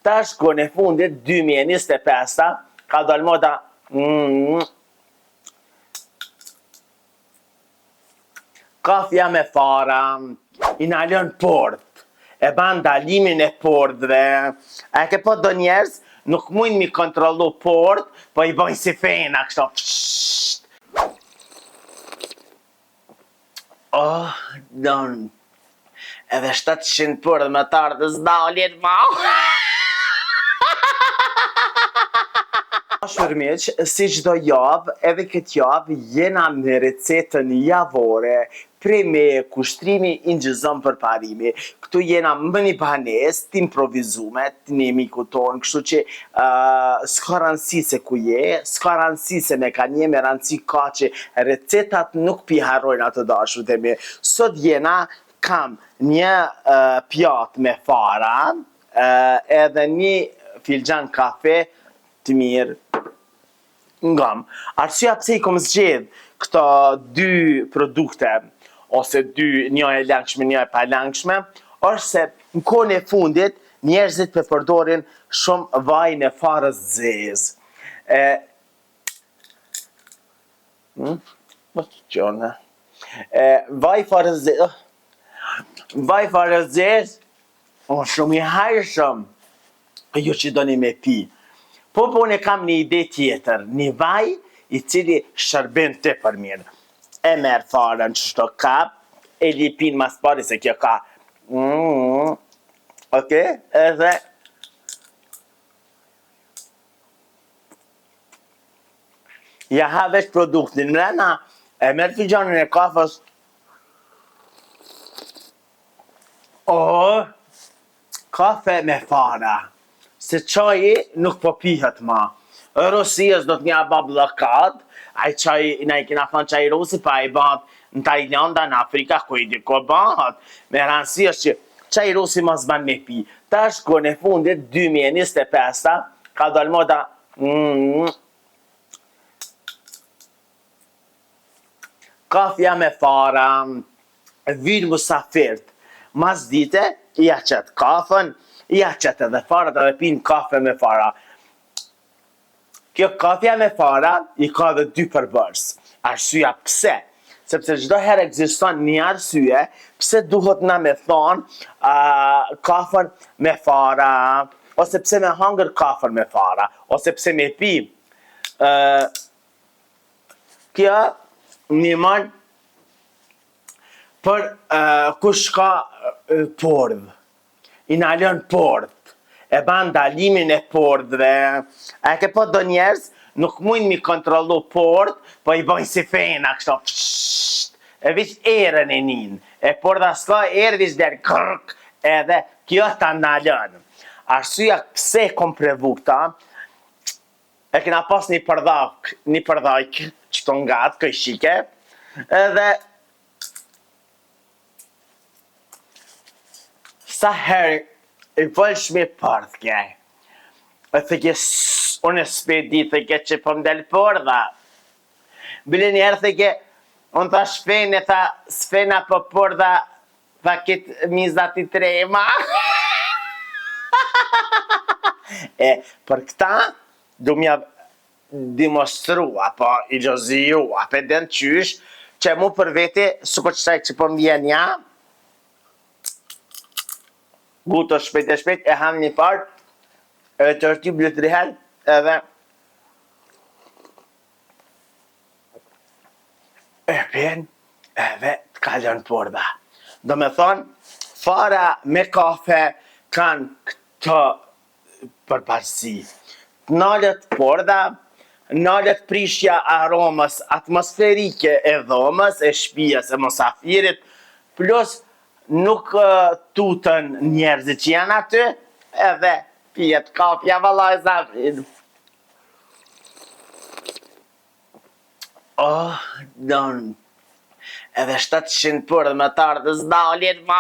Tash kohën e fundit 2025 ka dalë moda kafja me fara, i na lën port, e ban dalimin e portve. A ke po do njerëz nuk mujnë mi kontrollu port, po i bojnë si fena kështu. Oh, don. Edhe 700 port me tardës dalin ma. Shërmiq, si çdo javë, edhe këtë javë jena në recetën javore, preme, kushtrimi i ngjëzon për parimi. Këtu jena më një banes, t'improvizume, t'ni miku tonë, kështu që s'ka rëndësi se ku je, s'ka rëndësi se me ka një, me rëndësi ka që recetat nuk piharojnë atë dashur dhe me. Sot jena kam një pjatë me fara, edhe një filxhan kafe të mirë ngam. Arsyeja pse i kom zgjedh këto dy produkte, ose një e langshme, një e pa langshme, është se në kohën e fundit njerëzit përdorin shumë vaj në farës zezë. Vaj farës zezë, është shumë i hajshëm, jo që doni me pi. Po unë kam një ide tjetër, një vaj i cili shërben të për mirë. E merë farën që shto kap, e lipin mas pari se kjo ka. Ok, edhe ja ha veç produktin mrena, e merë filxhanin e kafës. Kafe me fara. Se qaji nuk po pihet ma. Rosijës do t'nja ba blokat, aj qaj, na i kina thonë qaj rusi, pa i bat në Tajlanda, në Afrika, ku i diko bat. Me rëndësi është që qaj rusi mos ban me pi. Tash kohën e fundit, 2025, ka dalë moda kafja me fara, vynë musafirt. Mas dite, i qëtë kafën, ja qëtë edhe farat edhe pinë kafe me fara. Kjo kafja me fara i ka dhe dy përbërës. Arsyeja pse? Sepse çdo herë ekziston një arsye pse duhet na me thonë kafën me fara, ose pse me hangër kafën me fara, ose pse me pi. Kjo ndihmon për kush ka pordhë. I na lën port, e ban dalimin e portve. A ke po do njerëz nuk mujnë mi kontrollu port, po i bojnë si fena kështu. E vish erën e nin, e porta s'ka erë vish der kërk, edhe kjo ta na lën. Arsyeja pse kom prevu këta, e kena pas një përdhajk qëto ngat, këj shike, edhe sa herë i vëllsh me përdhke. E thëke, unë e s'pedi, thëke që po m'del përdha. Bile njerë thëke, unë tha shfene, tha s'fena po përdha, tha kitë mizat i trema. Për këta, du m'ja demonstrua, po i gjozijua, për den qysh, që mu për vete, suko qëtaj që po m'vjen ja, guto shpejt e ham një part, e të rëty blët rihel, edhe e pen, edhe të kalon porda. Do me thonë, fara me kafe kanë këto përparësi. Nalët porda, nalët prishja aromës atmosferike e dhomës, e shtëpisë, e mosafirit, plus nuk tutën njerëzit që janë aty, edhe pijet kafja vallaj zafrin. Don. Edhe 700 për dhe me tardës dalin ma.